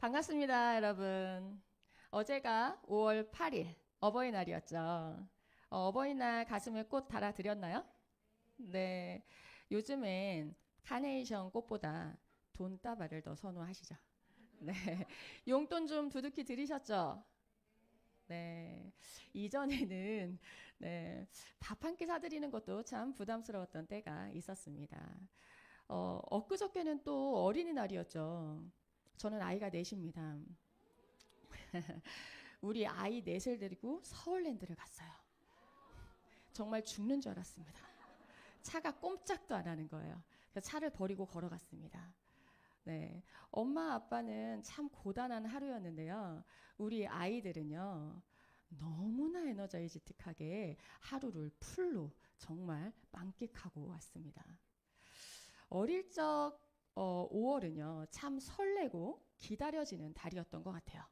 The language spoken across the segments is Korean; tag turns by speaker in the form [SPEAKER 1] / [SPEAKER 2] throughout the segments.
[SPEAKER 1] 반갑습니다, 여러분. 어제가 5월 8일 어버이날이었죠. 어버이날 가슴에 꽃 달아드렸나요? 네. 요즘엔 카네이션 꽃보다 돈다발을 더 선호하시죠. 네. 용돈 좀 두둑히 들이셨죠? 네. 이전에는 네, 밥 한 끼 사드리는 것도 참 부담스러웠던 때가 있었습니다. 엊그저께는 또 어린이날이었죠. 저는 아이가 넷입니다. 우리 아이 넷을 데리고 서울랜드를 갔어요. 정말 죽는 줄 알았습니다. 차가 꼼짝도 안 하는 거예요. 그래서 차를 버리고 걸어갔습니다. 네. 엄마 아빠는 참 고단한 하루였는데요. 우리 아이들은요. 너무나 에너자이지틱하게 하루를 풀로 정말 만끽하고 왔습니다. 어릴 적 5월은요. 참 설레고 기다려지는 달이었던 것 같아요.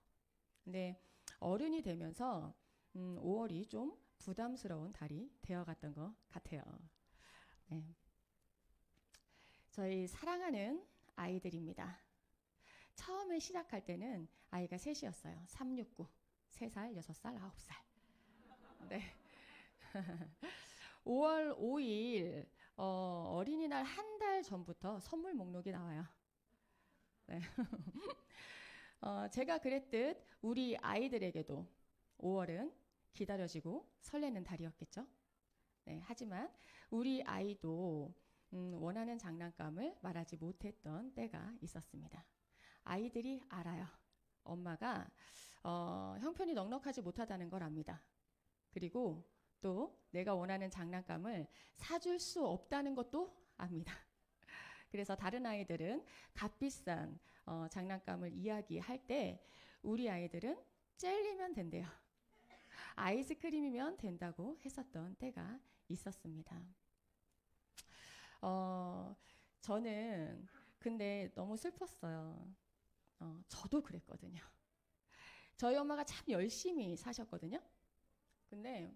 [SPEAKER 1] 근데 어른이 되면서 5월이 좀 부담스러운 달이 되어갔던 것 같아요. 네. 저희 사랑하는 아이들입니다. 처음에 시작할 때는 아이가 셋이었어요. 369, 3살, 6살, 9살. 네. 5월 5일 어린이날 한 달 전부터 선물 목록이 나와요. 네. 제가 그랬듯 우리 아이들에게도 5월은 기다려지고 설레는 달이었겠죠. 네, 하지만 우리 아이도 원하는 장난감을 말하지 못했던 때가 있었습니다. 아이들이 알아요. 엄마가 형편이 넉넉하지 못하다는 걸 압니다. 그리고 또 내가 원하는 장난감을 사줄 수 없다는 것도 압니다. 그래서 다른 아이들은 값비싼 장난감을 이야기할 때 우리 아이들은 젤리면 된대요. 아이스크림이면 된다고 했었던 때가 있었습니다. 어, 저는 근데 너무 슬펐어요. 저도 그랬거든요. 저희 엄마가 참 열심히 사셨거든요. 근데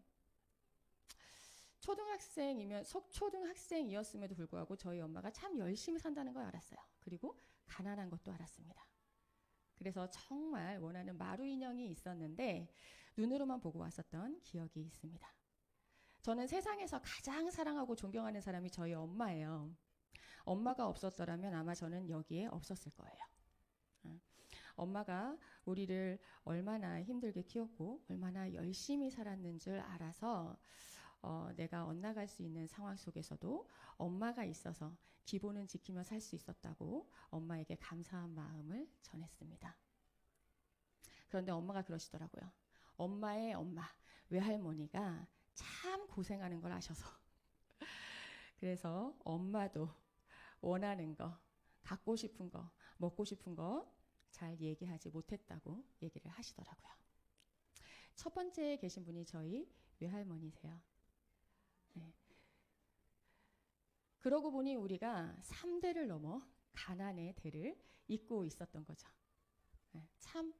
[SPEAKER 1] 초등학생이었음에도 불구하고 저희 엄마가 참 열심히 산다는 걸 알았어요. 그리고 가난한 것도 알았습니다. 그래서 정말 원하는 마루 인형이 있었는데 눈으로만 보고 왔었던 기억이 있습니다. 저는 세상에서 가장 사랑하고 존경하는 사람이 저희 엄마예요. 엄마가 없었더라면 아마 저는 여기에 없었을 거예요. 엄마가 우리를 얼마나 힘들게 키웠고 얼마나 열심히 살았는 줄 알아서 내가 엇나갈 수 있는 상황 속에서도 엄마가 있어서 기본은 지키며 살 수 있었다고 엄마에게 감사한 마음을 전했습니다. 그런데 엄마가 그러시더라고요. 엄마의 엄마, 외할머니가 참 고생하는 걸 아셔서 그래서 엄마도 원하는 거, 갖고 싶은 거, 먹고 싶은 거 잘 얘기하지 못했다고 얘기를 하시더라고요. 첫 번째 계신 분이 저희 외할머니세요. 네. 그러고 보니 우리가 3대를 넘어 가난의 대를 잇고 있었던 거죠. 네. 참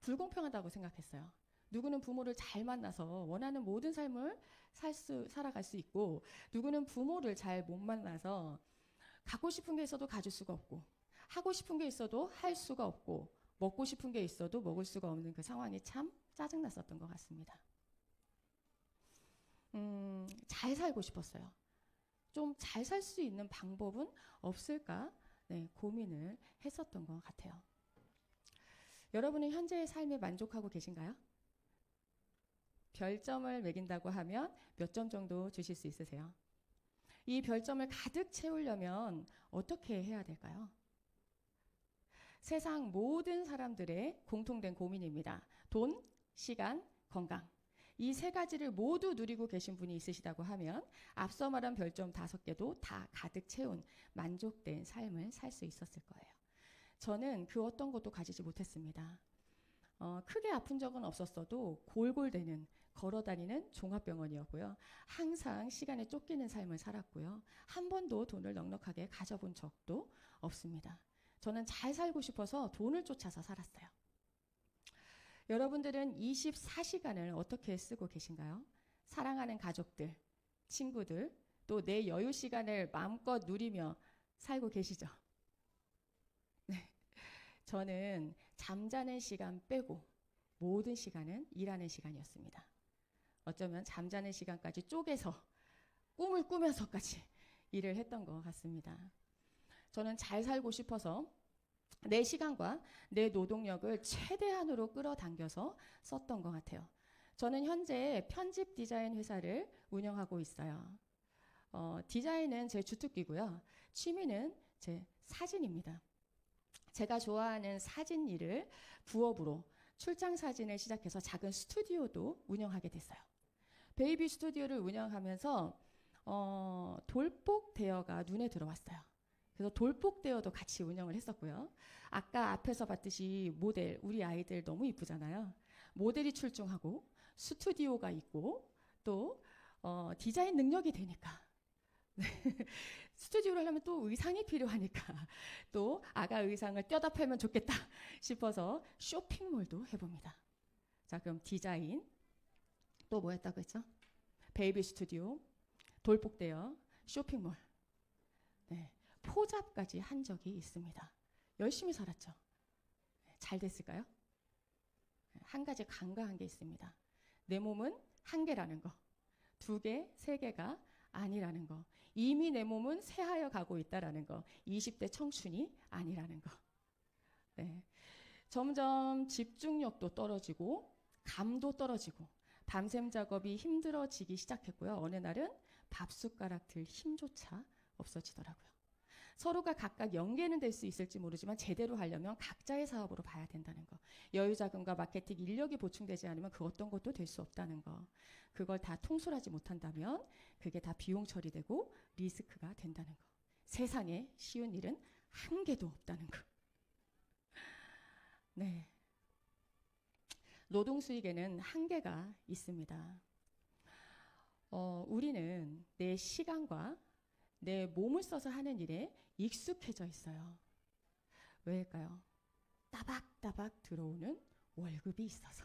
[SPEAKER 1] 불공평하다고 생각했어요. 누구는 부모를 잘 만나서 원하는 모든 삶을 살아갈 수 있고, 누구는 부모를 잘 못 만나서 갖고 싶은 게 있어도 가질 수가 없고, 하고 싶은 게 있어도 할 수가 없고, 먹고 싶은 게 있어도 먹을 수가 없는 그 상황이 참 짜증났었던 것 같습니다. 잘 살고 싶었어요. 좀 잘 살 수 있는 방법은 없을까? 네, 고민을 했었던 것 같아요. 여러분은 현재의 삶에 만족하고 계신가요? 별점을 매긴다고 하면 몇 점 정도 주실 수 있으세요? 이 별점을 가득 채우려면 어떻게 해야 될까요? 세상 모든 사람들의 공통된 고민입니다. 돈, 시간, 건강. 이 세 가지를 모두 누리고 계신 분이 있으시다고 하면 앞서 말한 별점 5개도 다 가득 채운 만족된 삶을 살 수 있었을 거예요. 저는 그 어떤 것도 가지지 못했습니다. 크게 아픈 적은 없었어도 골골대는 걸어다니는 종합병원이었고요. 항상 시간에 쫓기는 삶을 살았고요. 한 번도 돈을 넉넉하게 가져본 적도 없습니다. 저는 잘 살고 싶어서 돈을 쫓아서 살았어요. 여러분들은 24시간을 어떻게 쓰고 계신가요? 사랑하는 가족들, 친구들, 또 내 여유 시간을 마음껏 누리며 살고 계시죠? 네. 저는 잠자는 시간 빼고 모든 시간은 일하는 시간이었습니다. 어쩌면 잠자는 시간까지 쪼개서 꿈을 꾸면서까지 일을 했던 것 같습니다. 저는 잘 살고 싶어서 내 시간과 내 노동력을 최대한으로 끌어당겨서 썼던 것 같아요. 저는 현재 편집 디자인 회사를 운영하고 있어요. 디자인은 제 주특기고요. 취미는 제 사진입니다. 제가 좋아하는 사진 일을 부업으로 출장 사진을 시작해서 작은 스튜디오도 운영하게 됐어요. 베이비 스튜디오를 운영하면서 돌복 대여가 눈에 들어왔어요. 그래서 돌복 대여도 같이 운영을 했었고요. 아까 앞에서 봤듯이 모델, 우리 아이들 너무 이쁘잖아요. 모델이 출중하고 스튜디오가 있고 또 디자인 능력이 되니까 스튜디오를 하려면 또 의상이 필요하니까 또 아가 의상을 떼다 팔면 좋겠다 싶어서 쇼핑몰도 해봅니다. 자, 그럼 디자인 또 뭐 했다고 했죠? 베이비 스튜디오, 돌복 대여, 쇼핑몰, 네, 포잡까지 한 적이 있습니다. 열심히 살았죠. 잘 됐을까요? 한 가지 간과한 게 있습니다. 내 몸은 한 개라는 거, 두 개, 세 개가 아니라는 거, 이미 내 몸은 쇠하여 가고 있다라는 거, 20대 청춘이 아니라는 거. 네. 점점 집중력도 떨어지고 감도 떨어지고 밤샘 작업이 힘들어지기 시작했고요. 어느 날은 밥숟가락 들 힘조차 없어지더라고요. 서로가 각각 연계는 될 수 있을지 모르지만 제대로 하려면 각자의 사업으로 봐야 된다는 거. 여유자금과 마케팅 인력이 보충되지 않으면 그 어떤 것도 될 수 없다는 거. 그걸 다 통솔하지 못한다면 그게 다 비용 처리되고 리스크가 된다는 거. 세상에 쉬운 일은 한 개도 없다는 거. 네. 노동 수익에는 한계가 있습니다. 우리는 내 시간과 내 몸을 써서 하는 일에 익숙해져 있어요. 왜일까요? 따박따박 들어오는 월급이 있어서.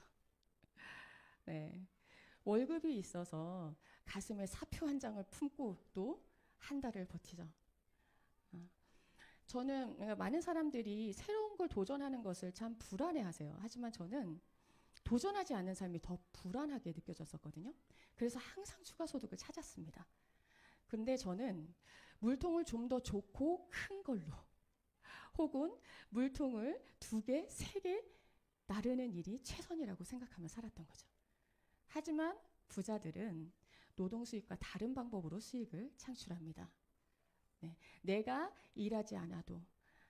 [SPEAKER 1] 네. 월급이 있어서 가슴에 사표 한 장을 품고 또 한 달을 버티죠. 저는 많은 사람들이 새로운 걸 도전하는 것을 참 불안해하세요. 하지만 저는 도전하지 않는 삶이 더 불안하게 느껴졌었거든요. 그래서 항상 추가 소득을 찾았습니다. 근데 저는 물통을 좀 더 좋고 큰 걸로 혹은 물통을 2개, 3개 나르는 일이 최선이라고 생각하며 살았던 거죠. 하지만 부자들은 노동 수익과 다른 방법으로 수익을 창출합니다. 네, 내가 일하지 않아도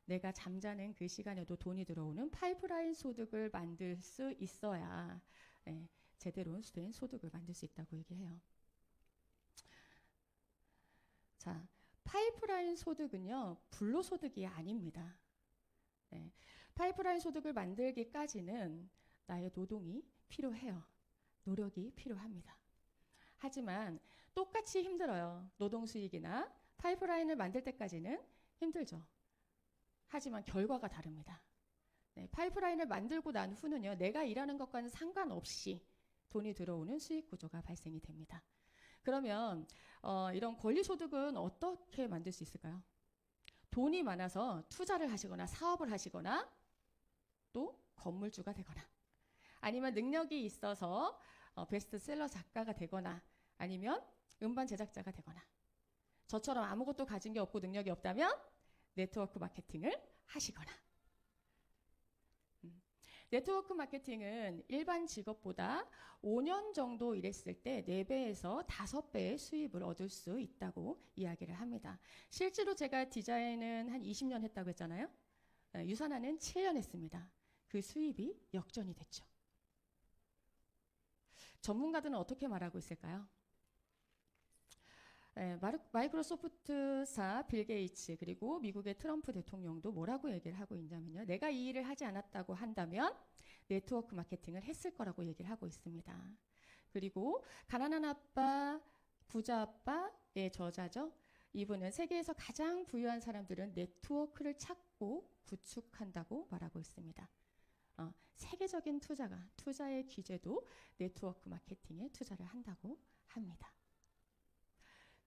[SPEAKER 1] 내가 잠자는 그 시간에도 돈이 들어오는 파이프라인 소득을 만들 수 있어야 제대로 된 소득을 만들 수 있다고 얘기해요. 자, 파이프라인 소득은요, 불로소득이 아닙니다. 네, 파이프라인 소득을 만들기까지는 나의 노동이 필요해요. 노력이 필요합니다. 하지만 똑같이 힘들어요. 노동 수익이나 파이프라인을 만들 때까지는 힘들죠. 하지만 결과가 다릅니다. 네, 파이프라인을 만들고 난 후는요, 내가 일하는 것과는 상관없이 돈이 들어오는 수익 구조가 발생이 됩니다. 그러면 이런 권리소득은 어떻게 만들 수 있을까요? 돈이 많아서 투자를 하시거나 사업을 하시거나 또 건물주가 되거나 아니면 능력이 있어서 베스트셀러 작가가 되거나 아니면 음반 제작자가 되거나 저처럼 아무것도 가진 게 없고 능력이 없다면 네트워크 마케팅을 하시거나 네트워크 마케팅은 일반 직업보다 5년 정도 일했을 때 4배에서 5배의 수입을 얻을 수 있다고 이야기를 합니다. 실제로 제가 디자인은 한 20년 했다고 했잖아요. 유산하는 7년 했습니다. 그 수입이 역전이 됐죠. 전문가들은 어떻게 말하고 있을까요? 마이크로소프트사 빌 게이츠 그리고 미국의 트럼프 대통령도 뭐라고 얘기를 하고 있냐면요. 내가 이 일을 하지 않았다고 한다면 네트워크 마케팅을 했을 거라고 얘기를 하고 있습니다. 그리고 가난한 아빠, 부자 아빠의 저자죠. 이분은 세계에서 가장 부유한 사람들은 네트워크를 찾고 구축한다고 말하고 있습니다. 세계적인 투자의 기재도 네트워크 마케팅에 투자를 한다고 합니다.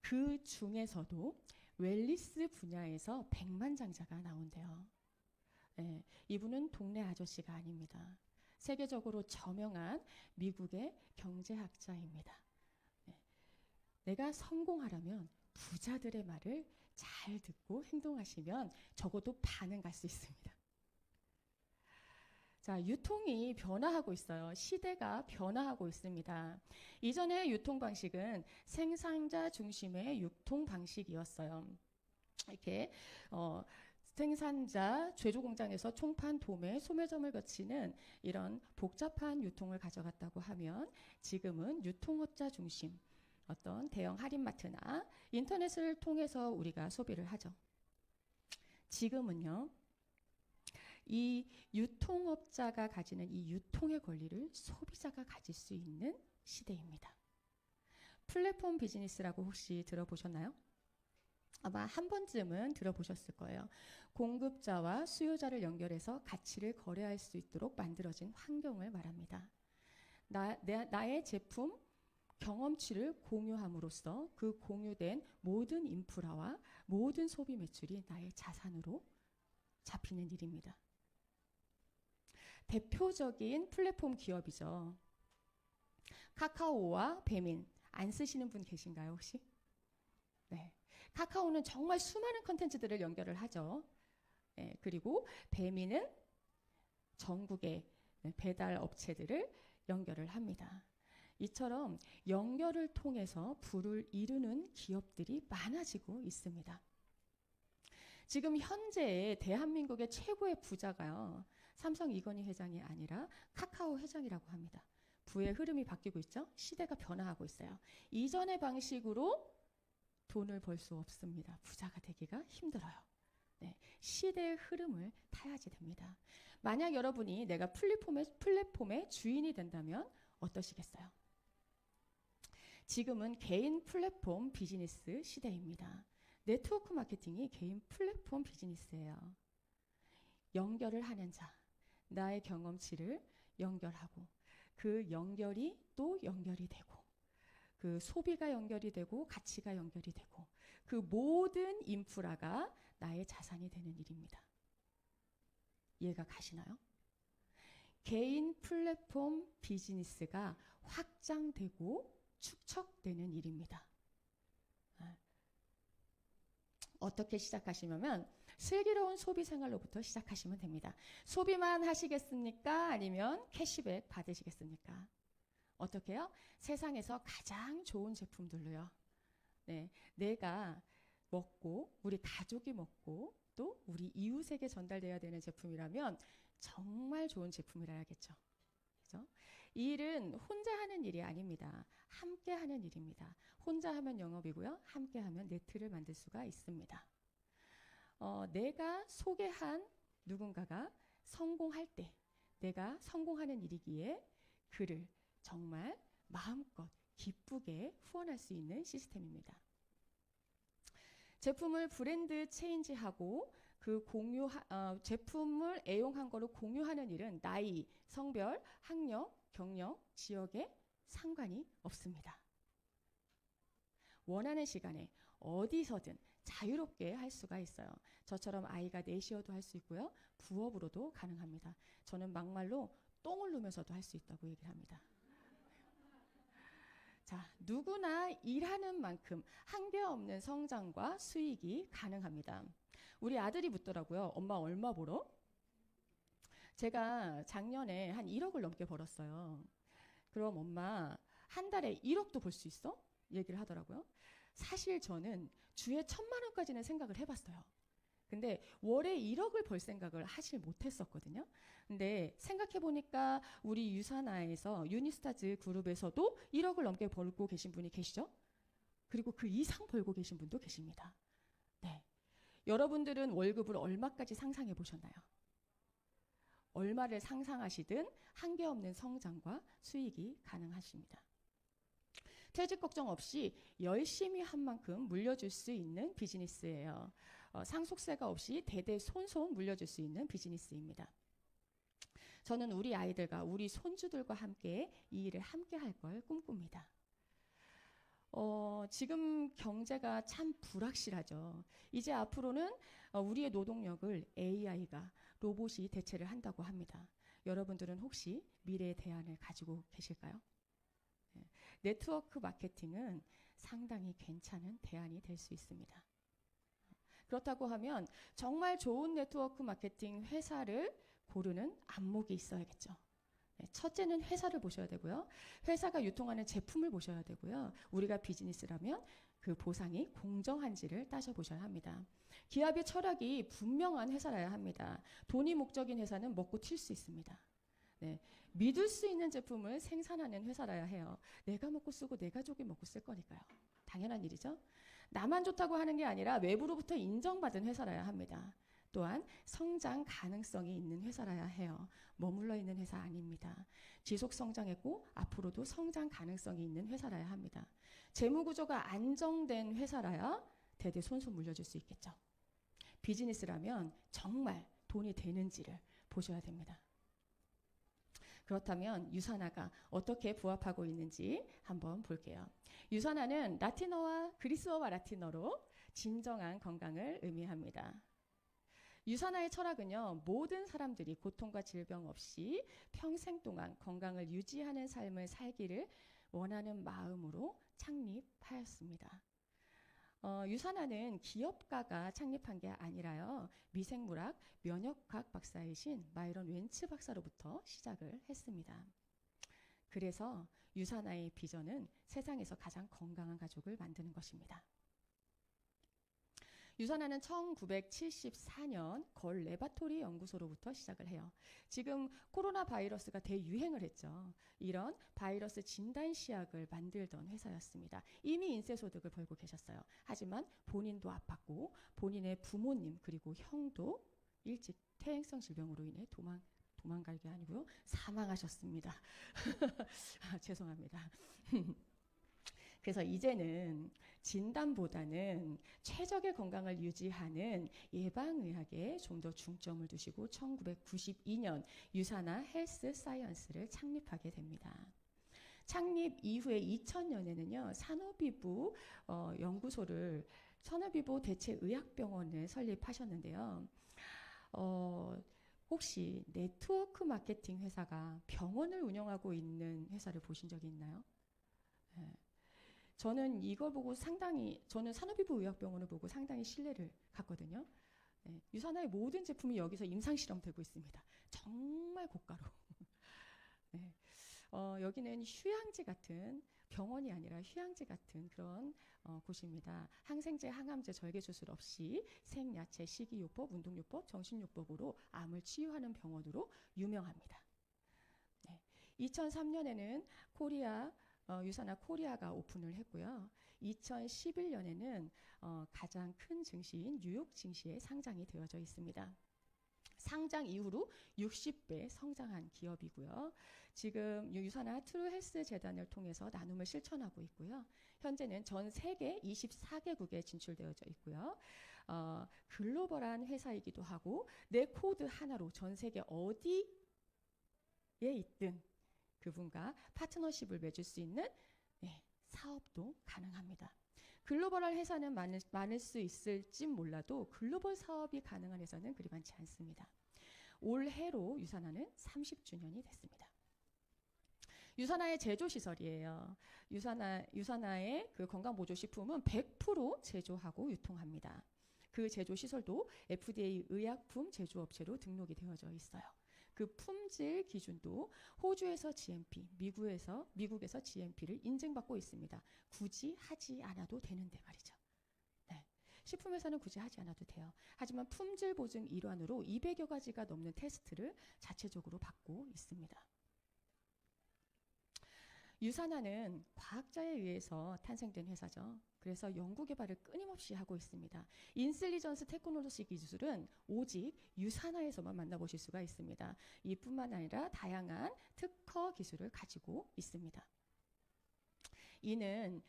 [SPEAKER 1] 그 중에서도 웰니스 분야에서 백만장자가 나온대요. 예, 이분은 동네 아저씨가 아닙니다. 세계적으로 저명한 미국의 경제학자입니다. 예, 내가 성공하려면 부자들의 말을 잘 듣고 행동하시면 적어도 반은 갈 수 있습니다. 자, 유통이 변화하고 있어요. 시대가 변화하고 있습니다. 이전의 유통 방식은 생산자 중심의 유통 방식이었어요. 이렇게 생산자, 제조 공장에서 총판, 도매, 소매점을 거치는 이런 복잡한 유통을 가져갔다고 하면 지금은 유통업자 중심 어떤 대형 할인마트나 인터넷을 통해서 우리가 소비를 하죠. 지금은요. 이 유통업자가 가지는 이 유통의 권리를 소비자가 가질 수 있는 시대입니다. 플랫폼 비즈니스라고 혹시 들어보셨나요? 아마 한 번쯤은 들어보셨을 거예요. 공급자와 수요자를 연결해서 가치를 거래할 수 있도록 만들어진 환경을 말합니다. 나의 제품 경험치를 공유함으로써 그 공유된 모든 인프라와 모든 소비 매출이 나의 자산으로 잡히는 일입니다. 대표적인 플랫폼 기업이죠. 카카오와 배민 안 쓰시는 분 계신가요 혹시? 네. 카카오는 정말 수많은 컨텐츠들을 연결을 하죠. 네, 그리고 배민은 전국의 배달 업체들을 연결을 합니다. 이처럼 연결을 통해서 부를 이루는 기업들이 많아지고 있습니다. 지금 현재 대한민국의 최고의 부자가요. 삼성 이건희 회장이 아니라 카카오 회장이라고 합니다. 부의 흐름이 바뀌고 있죠. 시대가 변화하고 있어요. 이전의 방식으로 돈을 벌 수 없습니다. 부자가 되기가 힘들어요. 네, 시대의 흐름을 타야지 됩니다. 만약 여러분이 내가 플랫폼의 주인이 된다면 어떠시겠어요? 지금은 개인 플랫폼 비즈니스 시대입니다. 네트워크 마케팅이 개인 플랫폼 비즈니스예요. 연결을 하는 자, 나의 경험치를 연결하고 그 연결이 또 연결이 되고 그 소비가 연결이 되고 가치가 연결이 되고 그 모든 인프라가 나의 자산이 되는 일입니다. 이해가 가시나요? 개인 플랫폼 비즈니스가 확장되고 축적되는 일입니다. 어떻게 시작하시냐면 슬기로운 소비 생활로부터 시작하시면 됩니다. 소비만 하시겠습니까? 아니면 캐시백 받으시겠습니까? 어떻게 해요? 세상에서 가장 좋은 제품들로요. 네, 내가 먹고 우리 가족이 먹고 또 우리 이웃에게 전달돼야 되는 제품이라면 정말 좋은 제품이라야겠죠. 그죠? 이 일은 혼자 하는 일이 아닙니다. 함께 하는 일입니다. 혼자 하면 영업이고요. 함께 하면 네트를 만들 수가 있습니다. 내가 소개한 누군가가 성공할 때 내가 성공하는 일이기에 그를 정말 마음껏 기쁘게 후원할 수 있는 시스템입니다. 제품을 브랜드 체인지하고 그 제품을 애용한 거로 공유하는 일은 나이, 성별, 학력, 경력, 지역에 상관이 없습니다. 원하는 시간에 어디서든 자유롭게 할 수가 있어요. 저처럼 아이가 넷이어도 할 수 있고요. 부업으로도 가능합니다. 저는 막말로 똥을 누면서도 할 수 있다고 얘기를 합니다. 자, 누구나 일하는 만큼 한계 없는 성장과 수익이 가능합니다. 우리 아들이 묻더라고요. 엄마 얼마 벌어? 제가 작년에 한 1억을 넘게 벌었어요. 그럼 엄마 한 달에 1억도 벌 수 있어? 얘기를 하더라고요. 사실 저는 주에 1,000만 원까지는 생각을 해봤어요. 근데 월에 1억을 벌 생각을 하질 못했었거든요. 근데 생각해보니까 우리 유사나에서 유니스타즈 그룹에서도 1억을 넘게 벌고 계신 분이 계시죠? 그리고 그 이상 벌고 계신 분도 계십니다. 네. 여러분들은 월급을 얼마까지 상상해 보셨나요? 얼마를 상상하시든 한계 없는 성장과 수익이 가능하십니다. 퇴직 걱정 없이 열심히 한 만큼 물려줄 수 있는 비즈니스예요. 상속세가 없이 대대손손 물려줄 수 있는 비즈니스입니다. 저는 우리 아이들과 우리 손주들과 함께 이 일을 함께 할 걸 꿈꿉니다. 지금 경제가 참 불확실하죠. 이제 앞으로는 우리의 노동력을 AI가 로봇이 대체를 한다고 합니다. 여러분들은 혹시 미래의 대안을 가지고 계실까요? 네. 네트워크 마케팅은 상당히 괜찮은 대안이 될 수 있습니다. 그렇다고 하면 정말 좋은 네트워크 마케팅 회사를 고르는 안목이 있어야겠죠. 네, 첫째는 회사를 보셔야 되고요. 회사가 유통하는 제품을 보셔야 되고요. 우리가 비즈니스라면 그 보상이 공정한지를 따져보셔야 합니다. 기업의 철학이 분명한 회사라야 합니다. 돈이 목적인 회사는 먹고 튈 수 있습니다. 네, 믿을 수 있는 제품을 생산하는 회사라야 해요. 내가 먹고 쓰고 내 가족이 먹고 쓸 거니까요. 당연한 일이죠. 나만 좋다고 하는 게 아니라 외부로부터 인정받은 회사라야 합니다. 또한 성장 가능성이 있는 회사라야 해요. 머물러 있는 회사 아닙니다. 지속 성장했고 앞으로도 성장 가능성이 있는 회사라야 합니다. 재무 구조가 안정된 회사라야 대대손손 물려줄 수 있겠죠. 비즈니스라면 정말 돈이 되는지를 보셔야 됩니다. 그렇다면 유산화가 어떻게 부합하고 있는지 한번 볼게요. 유산화는 라틴어와 그리스어와 라틴어로 진정한 건강을 의미합니다. 유산화의 철학은요, 모든 사람들이 고통과 질병 없이 평생 동안 건강을 유지하는 삶을 살기를 원하는 마음으로 창립하였습니다. 유산화는 기업가가 창립한 게 아니라요, 미생물학, 면역학 박사이신 마이런 웬츠 박사로부터 시작을 했습니다. 그래서 유산화의 비전은 세상에서 가장 건강한 가족을 만드는 것입니다. 유산화는 1974년 걸 레바토리 연구소로부터 시작을 해요. 지금 코로나 바이러스가 대유행을 했죠. 이런 바이러스 진단 시약을 만들던 회사였습니다. 이미 인쇄소득을 벌고 계셨어요. 하지만 본인도 아팠고 본인의 부모님 그리고 형도 일찍 퇴행성 질병으로 인해 도망갈 게 아니고요. 사망하셨습니다. 죄송합니다. 그래서 이제는 진단보다는 최적의 건강을 유지하는 예방의학에 좀 더 중점을 두시고 1992년 유산화 헬스 사이언스를 창립하게 됩니다. 창립 이후에 2000년에는요. 산호비부 연구소를 산호비부 대체의학병원을 설립하셨는데요. 혹시 네트워크 마케팅 회사가 병원을 운영하고 있는 회사를 보신 적이 있나요? 네. 저는 이걸 보고 저는 산호비부의학병원을 보고 상당히 신뢰를 갖거든요. 네, 유산화의 모든 제품이 여기서 임상실험되고 있습니다. 정말 고가로. 네, 여기는 휴양지 같은, 병원이 아니라 휴양지 같은 그런 곳입니다. 항생제, 항암제, 절개수술 없이 생야채, 식이요법, 운동요법, 정신요법으로 암을 치유하는 병원으로 유명합니다. 네, 2003년에는 유산화 코리아가 오픈을 했고요. 2011년에는 가장 큰 증시인 뉴욕 증시에 상장이 되어져 있습니다. 상장 이후로 60배 성장한 기업이고요. 지금 유산화 트루 헬스 재단을 통해서 나눔을 실천하고 있고요. 현재는 전 세계 24개국에 진출되어져 있고요. 글로벌한 회사이기도 하고 내 코드 하나로 전 세계 어디에 있든 그분과 파트너십을 맺을 수 있는 사업도 가능합니다. 글로벌한 회사는 많을 수 있을지 몰라도 글로벌 사업이 가능한 회사는 그리 많지 않습니다. 올해로 유산화는 30주년이 됐습니다. 유산화의 제조시설이에요. 유산화의 그 건강보조식품은 100% 제조하고 유통합니다. 그 제조시설도 FDA 의약품 제조업체로 등록이 되어져 있어요. 그 품질 기준도 호주에서 GMP, 미국에서 GMP를 인증받고 있습니다. 굳이 하지 않아도 되는데 말이죠. 네. 식품회사는 굳이 하지 않아도 돼요. 하지만 품질 보증 일환으로 200여 가지가 넘는 테스트를 자체적으로 받고 있습니다. 유산화는 과학자에 의해서 탄생된 회사죠. 그래서 연구개발을 끊임없이 하고 있습니다. 인텔리전스 테크놀로지 기술은 오직 유산화에서만 만나보실 수가 있습니다. 이뿐만 아니라 다양한 특허 기술을 가지고 있습니다. 이는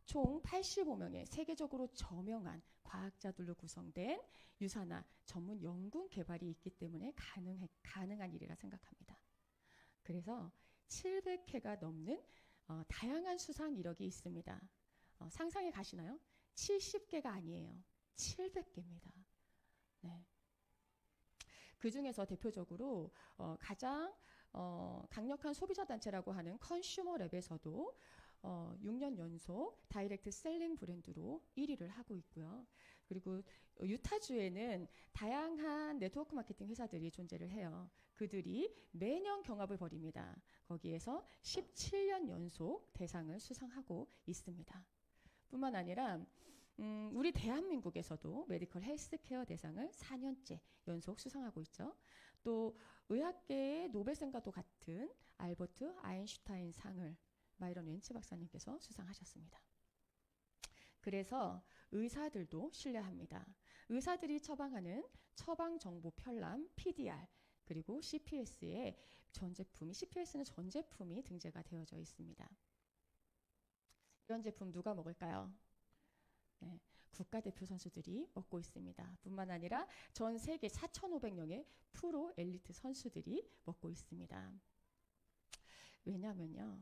[SPEAKER 1] 총 85명의 세계적으로 저명한 과학자들로 구성된 유산화 전문 연구 개발이 있기 때문에 가능한 일이라 생각합니다. 그래서 700회가 넘는 다양한 수상 이력이 있습니다. 상상해 가시나요? 70개가 아니에요. 700개입니다. 네. 그 중에서 대표적으로 가장 강력한 소비자 단체라고 하는 컨슈머랩에서도 6년 연속 다이렉트 셀링 브랜드로 1위를 하고 있고요. 그리고 유타주에는 다양한 네트워크 마케팅 회사들이 존재를 해요. 그들이 매년 경합을 벌입니다. 거기에서 17년 연속 대상을 수상하고 있습니다. 뿐만 아니라 우리 대한민국에서도 메디컬 헬스케어 대상을 4년째 연속 수상하고 있죠. 또 의학계의 노벨상과도 같은 알버트 아인슈타인 상을 마이런 웬츠 박사님께서 수상하셨습니다. 그래서 의사들도 신뢰합니다. 의사들이 처방하는 처방정보 편람 PDR 그리고 CPS의 CPS는 전 제품이 등재가 되어져 있습니다. 이런 제품 누가 먹을까요? 네, 국가대표 선수들이 먹고 있습니다. 뿐만 아니라 전 세계 4,500명의 프로 엘리트 선수들이 먹고 있습니다. 왜냐면요.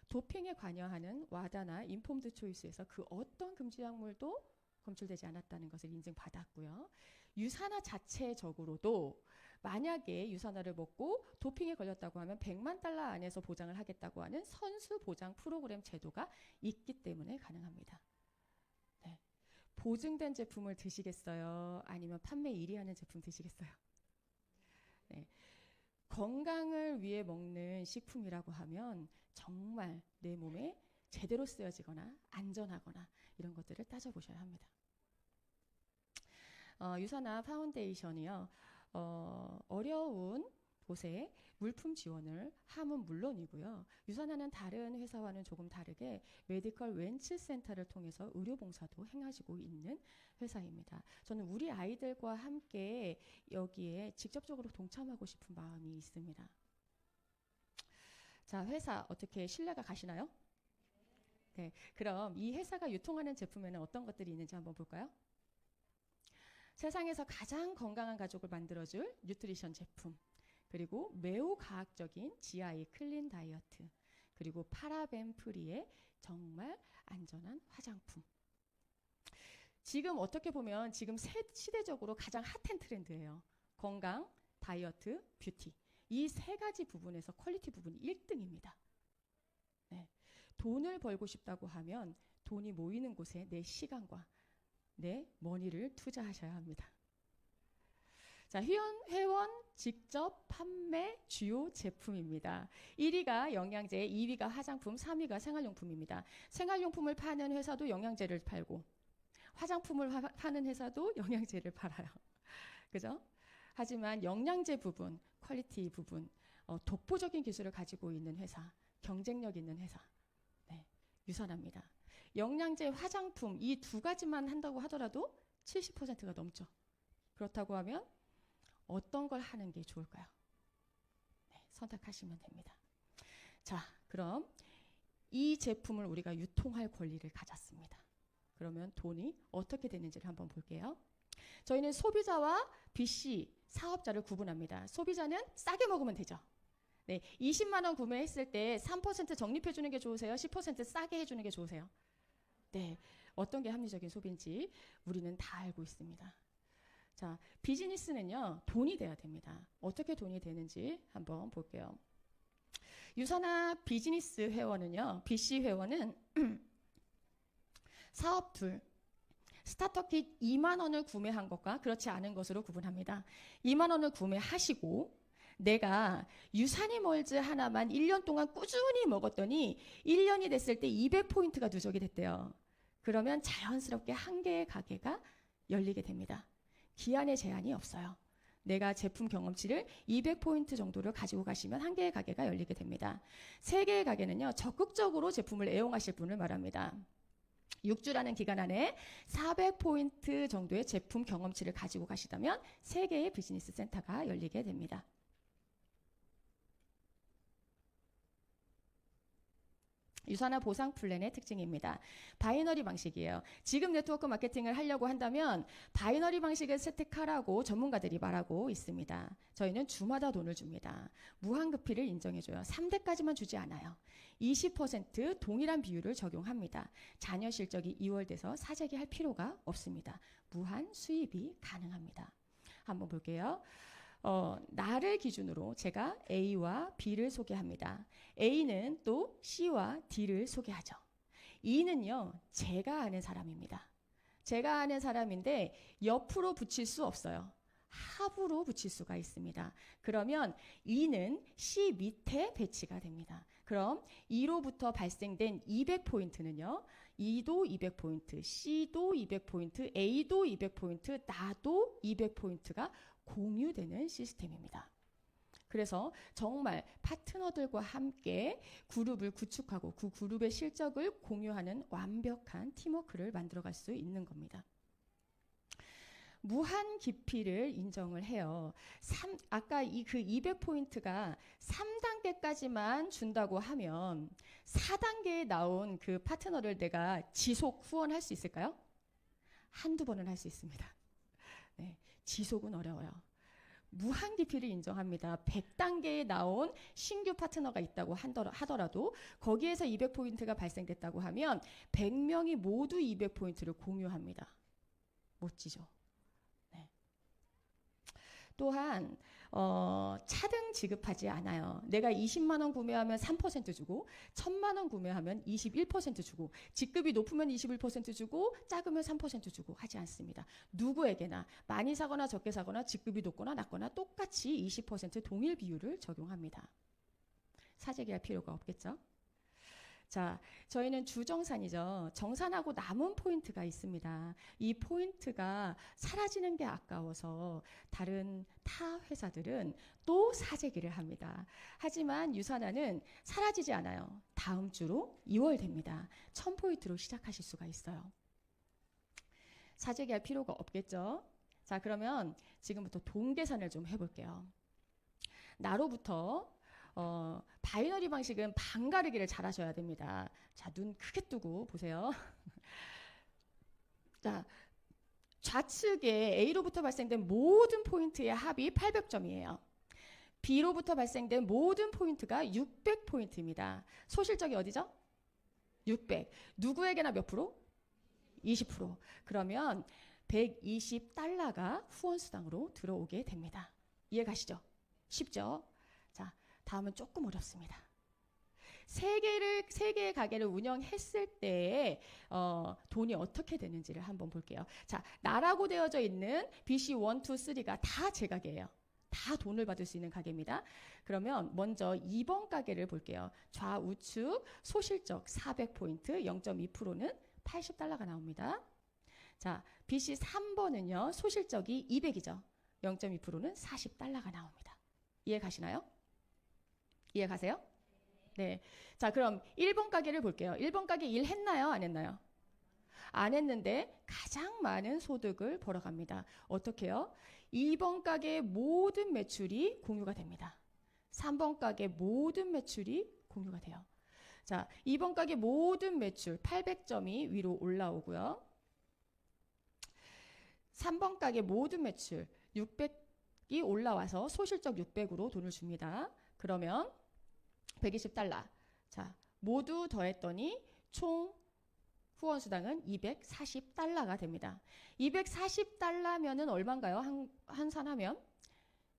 [SPEAKER 1] 도핑에 관여하는 와다나 인폼드 초이스에서 그 어떤 금지 약물도 검출되지 않았다는 것을 인증받았고요. 유산화 자체적으로도 만약에 유산화를 먹고 도핑에 걸렸다고 하면 100만 달러 안에서 보장을 하겠다고 하는 선수 보장 프로그램 제도가 있기 때문에 가능합니다. 네. 보증된 제품을 드시겠어요? 아니면 판매 1위 하는 제품 드시겠어요? 네. 건강을 위해 먹는 식품이라고 하면 정말 내 몸에 제대로 쓰여지거나 안전하거나 이런 것들을 따져보셔야 합니다. 유산화 파운데이션이요. 어려운 곳에 물품 지원을 함은 물론이고요. 유산화는 다른 회사와는 조금 다르게 메디컬 웬츠 센터를 통해서 의료봉사도 행하시고 있는 회사입니다. 저는 우리 아이들과 함께 여기에 직접적으로 동참하고 싶은 마음이 있습니다. 자, 회사 어떻게 신뢰가 가시나요? 네, 그럼 이 회사가 유통하는 제품에는 어떤 것들이 있는지 한번 볼까요? 세상에서 가장 건강한 가족을 만들어줄 뉴트리션 제품, 그리고 매우 과학적인 GI 클린 다이어트, 그리고 파라벤 프리의 정말 안전한 화장품. 지금 어떻게 보면 지금 시대적으로 가장 핫한 트렌드예요. 건강, 다이어트, 뷰티. 이 세 가지 부분에서 퀄리티 부분이 1등입니다. 네. 돈을 벌고 싶다고 하면 돈이 모이는 곳에 내 시간과 내 머니를 투자하셔야 합니다. 자, 회원 직접 판매 주요 제품입니다. 1위가 영양제, 2위가 화장품, 3위가 생활용품입니다. 생활용품을 파는 회사도 영양제를 팔고 화장품을 파는 회사도 영양제를 팔아요. 그죠? 하지만 영양제 부분, 퀄리티 부분, 독보적인 기술을 가지고 있는 회사, 경쟁력 있는 회사, 네, 유산합니다. 영양제, 화장품 이 두 가지만 한다고 하더라도 70%가 넘죠. 그렇다고 하면 어떤 걸 하는 게 좋을까요? 네, 선택하시면 됩니다. 자, 그럼 이 제품을 우리가 유통할 권리를 가졌습니다. 그러면 돈이 어떻게 되는지를 한번 볼게요. 저희는 소비자와 BC 사업자를 구분합니다. 소비자는 싸게 먹으면 되죠. 네, 20만 원 구매했을 때 3% 적립해 주는 게 좋으세요? 10% 싸게 해주는 게 좋으세요? 네, 어떤 게 합리적인 소비인지 우리는 다 알고 있습니다. 자, 비즈니스는요, 돈이 돼야 됩니다. 어떻게 돈이 되는지 한번 볼게요. 유산화 비즈니스 회원은요, BC 회원은 사업 둘, 스타터 킷 2만 원을 구매한 것과 그렇지 않은 것으로 구분합니다. 2만 원을 구매하시고 내가 유산이몰즈 하나만 1년 동안 꾸준히 먹었더니 1년이 됐을 때 200포인트가 누적이 됐대요. 그러면 자연스럽게 한 개의 가게가 열리게 됩니다. 기한의 제한이 없어요. 내가 제품 경험치를 200포인트 정도를 가지고 가시면 한 개의 가게가 열리게 됩니다. 3개의 가게는요, 적극적으로 제품을 애용하실 분을 말합니다. 6주라는 기간 안에 400포인트 정도의 제품 경험치를 가지고 가시다면 3개의 비즈니스 센터가 열리게 됩니다. 유산화 보상 플랜의 특징입니다. 바이너리 방식이에요. 지금 네트워크 마케팅을 하려고 한다면 바이너리 방식을 채택하라고 전문가들이 말하고 있습니다. 저희는 주마다 돈을 줍니다. 무한급히를 인정해줘요. 3대까지만 주지 않아요. 20% 동일한 비율을 적용합니다. 자녀 실적이 2월 돼서 사재기할 필요가 없습니다. 무한 수입이 가능합니다. 한번 볼게요. 나를 기준으로 제가 A와 B를 소개합니다. A는 또 C와 D를 소개하죠. E는요, 제가 아는 사람입니다. 제가 아는 사람인데 옆으로 붙일 수 없어요. 합으로 붙일 수가 있습니다. 그러면 E는 C 밑에 배치가 됩니다. 그럼 E로부터 발생된 200포인트는요. E도 200포인트, C도 200포인트, A도 200포인트, 나도 200포인트가 공유되는 시스템입니다. 그래서 정말 파트너들과 함께 그룹을 구축하고 그 그룹의 실적을 공유하는 완벽한 팀워크를 만들어갈 수 있는 겁니다. 무한 깊이를 인정을 해요. 아까 그 200포인트가 3단계까지만 준다고 하면 4단계에 나온 그 파트너를 내가 지속 후원할 수 있을까요? 한두 번은 할 수 있습니다. 네, 지속은 어려워요. 무한 깊이를 인정합니다. 100단계에 나온 신규 파트너가 있다고 하더라도 거기에서 200포인트가 발생됐다고 하면 100명이 모두 200포인트를 공유합니다. 멋지죠? 네. 또한 차등 지급하지 않아요. 내가 20만 원 구매하면 3% 주고 1,000만 원 구매하면 21% 주고 직급이 높으면 21% 주고 작으면 3% 주고 하지 않습니다. 누구에게나 많이 사거나 적게 사거나 직급이 높거나 낮거나 똑같이 20% 동일 비율을 적용합니다. 사재기할 필요가 없겠죠? 자, 저희는 주정산이죠. 정산하고 남은 포인트가 있습니다. 이 포인트가 사라지는 게 아까워서 다른 타 회사들은 또 사재기를 합니다. 하지만 유산화는 사라지지 않아요. 다음 주로 2월 됩니다. 1000포인트로 시작하실 수가 있어요. 사재기할 필요가 없겠죠? 자, 그러면 지금부터 돈 계산을 좀 해볼게요. 나로부터 바이너리 방식은 반가르기를 잘 하셔야 됩니다. 자, 눈 크게 뜨고 보세요. 자, 좌측에 A로부터 발생된 모든 포인트의 합이 800점이에요. B로부터 발생된 모든 포인트가 600포인트입니다. 소실적이 어디죠? 600. 누구에게나 몇 프로? 20%. 그러면 120달러가 후원수당으로 들어오게 됩니다. 이해 가시죠? 쉽죠? 자, 다음은 조금 어렵습니다. 세 개의 가게를 운영했을 때 돈이 어떻게 되는지를 한번 볼게요. 자, 나라고 되어져 있는 BC 1, 2, 3가 다 제 가게예요. 다 돈을 받을 수 있는 가게입니다. 그러면 먼저 2번 가게를 볼게요. 좌우측 소실적 400포인트 0.2%는 80달러가 나옵니다. 자, BC 3번은요. 소실적이 200이죠. 0.2%는 40달러가 나옵니다. 이해 가시나요? 이해 가세요? 네. 자, 그럼 1번 가게를 볼게요. 1번 가게 일 했나요? 안 했나요? 안 했는데 가장 많은 소득을 벌어갑니다. 어떻게요? 2번 가게의 모든 매출이 공유가 됩니다. 3번 가게 모든 매출이 공유가 돼요. 자, 2번 가게 모든 매출 800점이 위로 올라오고요. 3번 가게 모든 매출 600이 올라와서 소실적 600으로 돈을 줍니다. 그러면 120달러. 자, 모두 더했더니 총 후원수당은 240달러가 됩니다. 240달러면은 얼마인가요? 환산하면?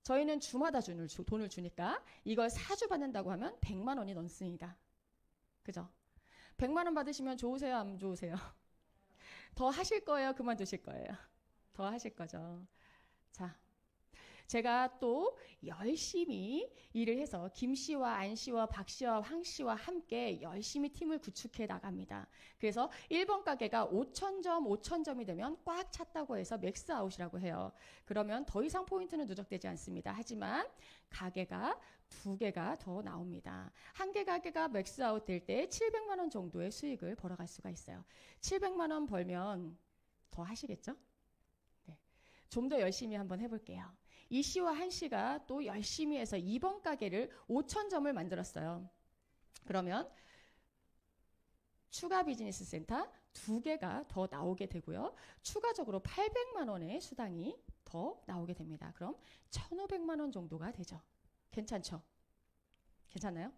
[SPEAKER 1] 저희는 주마다 돈을 주니까 이걸 4주 받는다고 하면 100만 원이 넘습니다. 그죠? 100만 원 받으시면 좋으세요? 안 좋으세요? 더 하실 거예요? 그만두실 거예요? 더 하실 거죠. 자, 제가 또 열심히 일을 해서 김 씨와 안 씨와 박 씨와 황 씨와 함께 열심히 팀을 구축해 나갑니다. 그래서 1번 가게가 5,000점, 5,000점이 되면 꽉 찼다고 해서 맥스아웃이라고 해요. 그러면 더 이상 포인트는 누적되지 않습니다. 하지만 가게가 2개가 더 나옵니다. 한 개 가게가 맥스아웃 될 때 700만 원 정도의 수익을 벌어갈 수가 있어요. 700만 원 벌면 더 하시겠죠? 네. 좀 더 열심히 한번 해볼게요. 이 씨와 한 씨가 또 열심히 해서 2번 가게를 5,000점을 만들었어요. 그러면 추가 비즈니스 센터 2개가 더 나오게 되고요. 추가적으로 800만 원의 수당이 더 나오게 됩니다. 그럼 1,500만 원 정도가 되죠. 괜찮죠? 괜찮나요?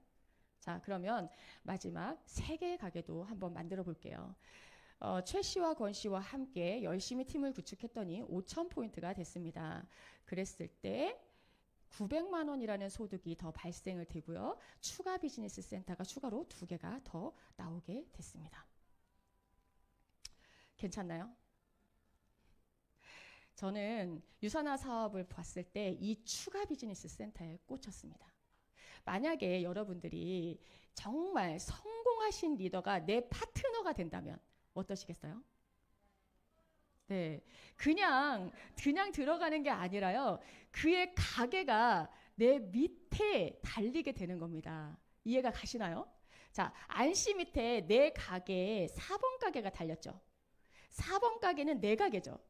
[SPEAKER 1] 자, 그러면 마지막 3개의 가게도 한번 만들어 볼게요. 최 씨와 권 씨와 함께 열심히 팀을 구축했더니 5,000포인트가 됐습니다. 그랬을 때 900만 원이라는 소득이 더 발생을 되고요. 추가 비즈니스 센터가 추가로 2개가 더 나오게 됐습니다. 괜찮나요? 저는 유산화 사업을 봤을 때 이 추가 비즈니스 센터에 꽂혔습니다. 만약에 여러분들이 정말 성공하신 리더가 내 파트너가 된다면 어떠시겠어요? 네, 그냥 들어가는 게 아니라요. 그의 가게가 내 밑에 달리게 되는 겁니다. 이해가 가시나요? 자, 안씨 밑에 내 가게에 4번 가게가 달렸죠. 4번 가게는 내 가게죠.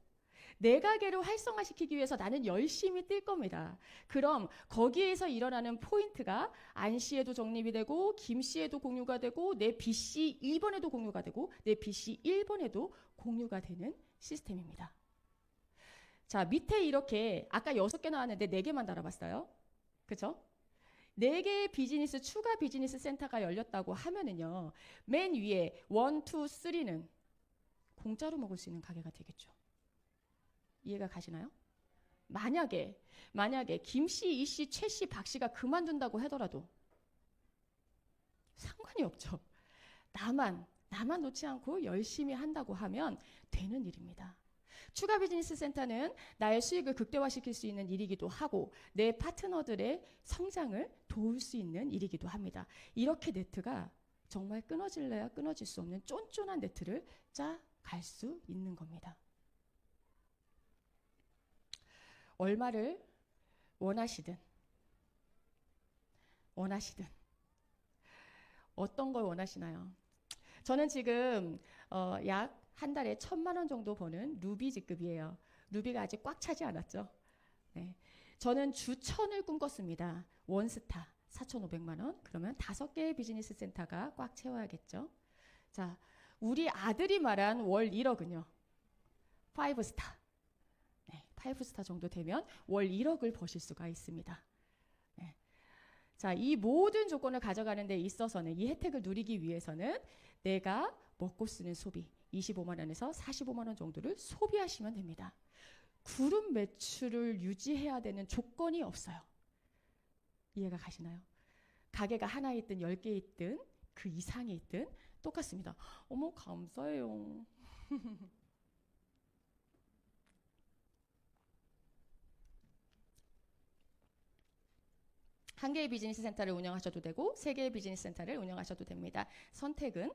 [SPEAKER 1] 내 가게를 활성화시키기 위해서 나는 열심히 뛸 겁니다. 그럼 거기에서 일어나는 포인트가 안씨에도 적립이 되고 김씨에도 공유가 되고 내 B씨 2번에도 공유가 되고 내 B씨 1번에도 공유가 되는 시스템입니다. 자, 밑에 이렇게 아까 6개 나왔는데 4개만 달아봤어요. 그죠? 4개의 비즈니스, 추가 비즈니스 센터가 열렸다고 하면은요. 맨 위에 1, 2, 3는 공짜로 먹을 수 있는 가게가 되겠죠. 이해가 가시나요? 만약에 김씨, 이씨, 최씨, 박씨가 그만둔다고 하더라도 상관이 없죠. 나만 놓지 않고 열심히 한다고 하면 되는 일입니다. 추가 비즈니스 센터는 나의 수익을 극대화시킬 수 있는 일이기도 하고 내 파트너들의 성장을 도울 수 있는 일이기도 합니다. 이렇게 네트가 정말 끊어질래야 끊어질 수 없는 쫀쫀한 네트를 짜갈 수 있는 겁니다. 얼마를 원하시든 어떤 걸 원하시나요? 저는 지금 약 한 달에 1,000만 원 정도 버는 루비 직급이에요. 루비가 아직 꽉 차지 않았죠. 네. 저는 주 1,000을 꿈꿨습니다. 원스타 4,500만 원. 그러면 5개의 비즈니스 센터가 꽉 채워야겠죠. 자, 우리 아들이 말한 월 1억은요. 5스타. 네, 5스타 정도 되면 월 1억을 버실 수가 있습니다. 네. 자, 이 모든 조건을 가져가는 데 있어서는 이 혜택을 누리기 위해서는 내가 먹고 쓰는 소비 25만 원에서 45만 원 정도를 소비하시면 됩니다. 그룹 매출을 유지해야 되는 조건이 없어요. 이해가 가시나요? 가게가 하나 있든 10개 있든 그 이상이 있든 똑같습니다. 어머, 감사해요. 한 개의 비즈니스 센터를 운영하셔도 되고 3개의 비즈니스 센터를 운영하셔도 됩니다. 선택은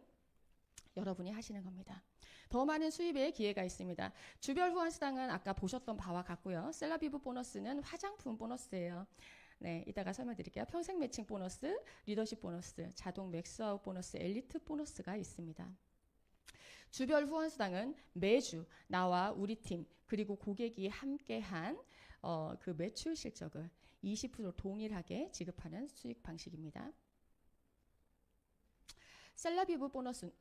[SPEAKER 1] 여러분이 하시는 겁니다. 더 많은 수입의 기회가 있습니다. 주별 후원 수당은 아까 보셨던 바와 같고요. 셀라비브 보너스는 화장품 보너스예요. 네, 이따가 설명드릴게요. 평생 매칭 보너스, 리더십 보너스, 자동 맥스아웃 보너스, 엘리트 보너스가 있습니다. 주별 후원 수당은 매주 나와 우리 팀 그리고 고객이 함께한 그 매출 실적을 20% 동일하게 지급하는 수익 방식입니다. 셀라비브 보너스는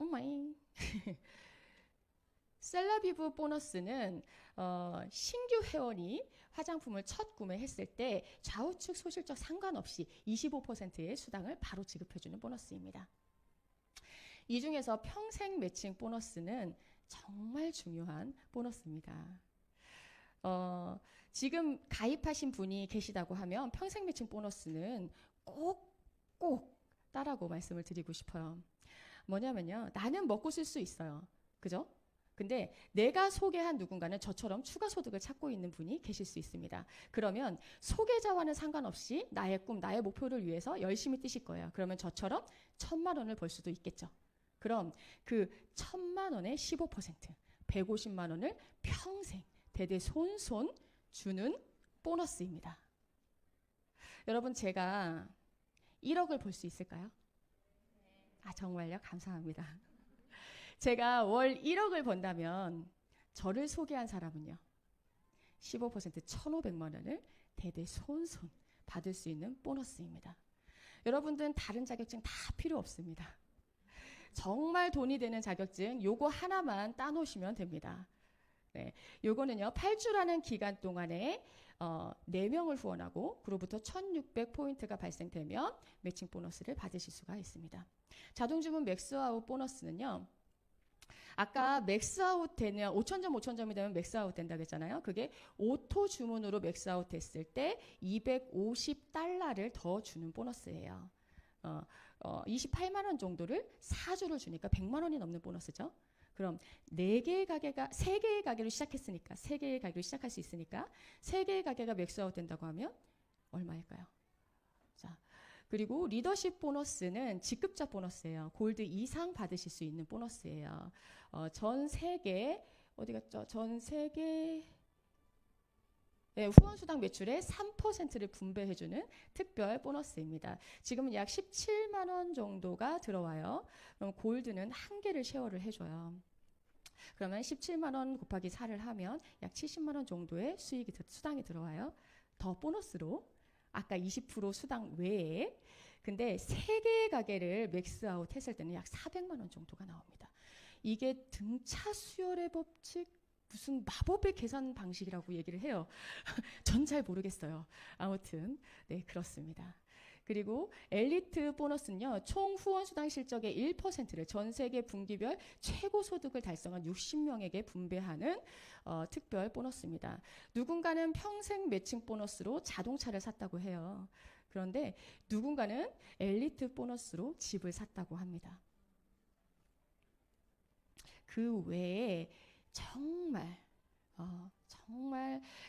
[SPEAKER 1] 셀라비브 보너스는 신규 회원이 화장품을 첫 구매했을 때 좌우측 소실적 상관없이 25%의 수당을 바로 지급해주는 보너스입니다. 이 중에서 평생 매칭 보너스는 정말 중요한 보너스입니다. 지금 가입하신 분이 계시다고 하면 평생 매칭 보너스는 꼭 따라고 말씀을 드리고 싶어요. 뭐냐면요. 나는 먹고 쓸 수 있어요. 그죠? 근데 내가 소개한 누군가는 저처럼 추가 소득을 찾고 있는 분이 계실 수 있습니다. 그러면 소개자와는 상관없이 나의 꿈, 나의 목표를 위해서 열심히 뛰실 거예요. 그러면 저처럼 1,000만 원을 벌 수도 있겠죠. 그럼 그 1,000만 원의 15%, 150만 원을 평생 대대손손 주는 보너스입니다. 여러분, 제가 1억을 벌 수 있을까요? 아, 정말요? 감사합니다. 제가 월 1억을 번다면 저를 소개한 사람은요. 15% 1,500만 원을 대대손손 받을 수 있는 보너스입니다. 여러분들은 다른 자격증 다 필요 없습니다. 정말 돈이 되는 자격증 요거 하나만 따놓으시면 됩니다. 네, 요거는요 8주라는 기간 동안에 4명을 후원하고 그로부터 1600포인트가 발생되면 매칭 보너스를 받으실 수가 있습니다. 자동주문 맥스아웃 보너스는요, 아까 맥스아웃 되면 5,000점, 5,000점이 되면 맥스아웃 된다고 했잖아요. 그게 오토 주문으로 맥스아웃 됐을 때 $250를 더 주는 보너스예요. 28만 원 정도를 4주를 주니까 100만 원이 넘는 보너스죠. 그럼 3개의 가게로 시작했으니까 3개의 가게로 시작할 수 있으니까 3개의 가게가 맥스아웃 된다고 하면 얼마일까요? 자, 그리고 리더십 보너스는 직급자 보너스예요. 골드 이상 받으실 수 있는 보너스예요. 전 세계 어디 갔죠? 전 세계 후원 수당 매출의 3%를 분배해주는 특별 보너스입니다. 지금은 약 17만 원 정도가 들어와요. 그럼 골드는 1개를 쉐어를 해줘요. 그러면 17만 원 곱하기 4를 하면 약 70만 원 정도의 수당이 들어와요. 더 보너스로 아까 20% 수당 외에. 근데 3개의 가게를 맥스아웃 했을 때는 약 400만 원 정도가 나옵니다. 이게 등차 수열의 법칙, 무슨 마법의 계산 방식이라고 얘기를 해요. 전 잘 모르겠어요. 아무튼 네, 그렇습니다. 그리고 엘리트 보너스는요, 총 후원 수당 실적의 1%를 전 세계 분기별 최고 소득을 달성한 60명에게 분배하는 특별 보너스입니다. 누군가는 평생 매칭 보너스로 자동차를 샀다고 해요. 그런데 누군가는 엘리트 보너스로 집을 샀다고 합니다. 그 외에 정말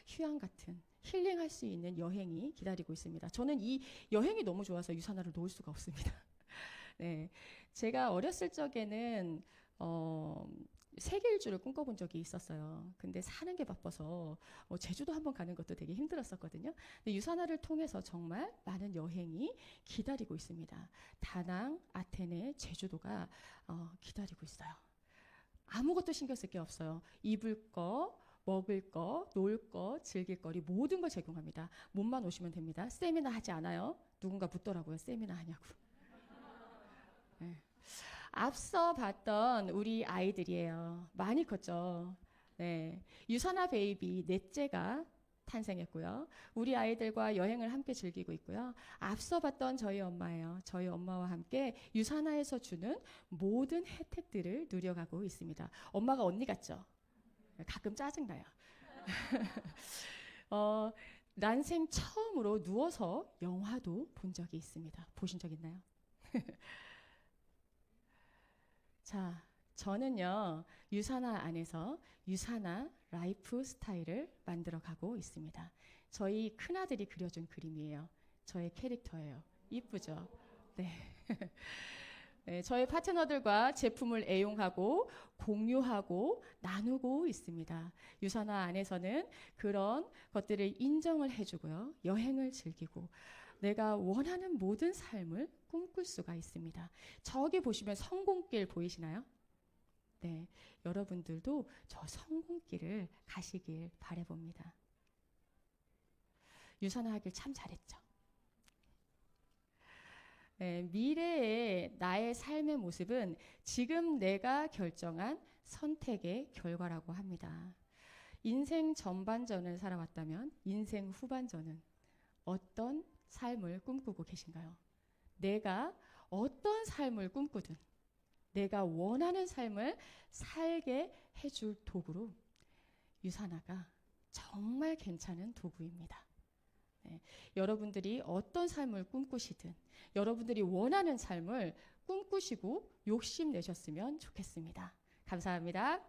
[SPEAKER 1] 휴양 같은 힐링할 수 있는 여행이 기다리고 있습니다. 저는 이 여행이 너무 좋아서 유산화를 놓을 수가 없습니다. 네, 제가 어렸을 적에는 세계 일주를 꿈꿔본 적이 있었어요. 근데 사는 게 바빠서 제주도 한번 가는 것도 되게 힘들었었거든요. 근데 유산화를 통해서 정말 많은 여행이 기다리고 있습니다. 다낭, 아테네, 제주도가 기다리고 있어요. 아무것도 신경 쓸 게 없어요. 입을 거, 먹을 거, 놀 거, 즐길 거리 모든 걸 제공합니다. 몸만 오시면 됩니다. 세미나 하지 않아요. 누군가 묻더라고요. 세미나 하냐고. 네. 앞서 봤던 우리 아이들이에요. 많이 컸죠. 네. 유산화 베이비 넷째가 탄생했고요. 우리 아이들과 여행을 함께 즐기고 있고요. 앞서 봤던 저희 엄마예요. 저희 엄마와 함께 유산화에서 주는 모든 혜택들을 누려가고 있습니다. 엄마가 언니 같죠? 가끔 짜증나요. 난생 처음으로 누워서 영화도 본 적이 있습니다. 보신 적 있나요? 자, 저는요, 유산화 안에서 유산화 라이프 스타일을 만들어 가고 있습니다. 저희 큰아들이 그려준 그림이에요. 저의 캐릭터예요. 이쁘죠? 네. 네, 저희 파트너들과 제품을 애용하고 공유하고 나누고 있습니다. 유산화 안에서는 그런 것들을 인정을 해주고요. 여행을 즐기고 내가 원하는 모든 삶을 꿈꿀 수가 있습니다. 저기 보시면 성공길 보이시나요? 네, 여러분들도 저 성공길을 가시길 바라봅니다. 유산화하길 참 잘했죠. 네, 미래의 나의 삶의 모습은 지금 내가 결정한 선택의 결과라고 합니다. 인생 전반전을 살아왔다면 인생 후반전은 어떤 삶을 꿈꾸고 계신가요? 내가 어떤 삶을 꿈꾸든 내가 원하는 삶을 살게 해줄 도구로 유산화가 정말 괜찮은 도구입니다. 네, 여러분들이 어떤 삶을 꿈꾸시든 여러분들이 원하는 삶을 꿈꾸시고 욕심내셨으면 좋겠습니다. 감사합니다.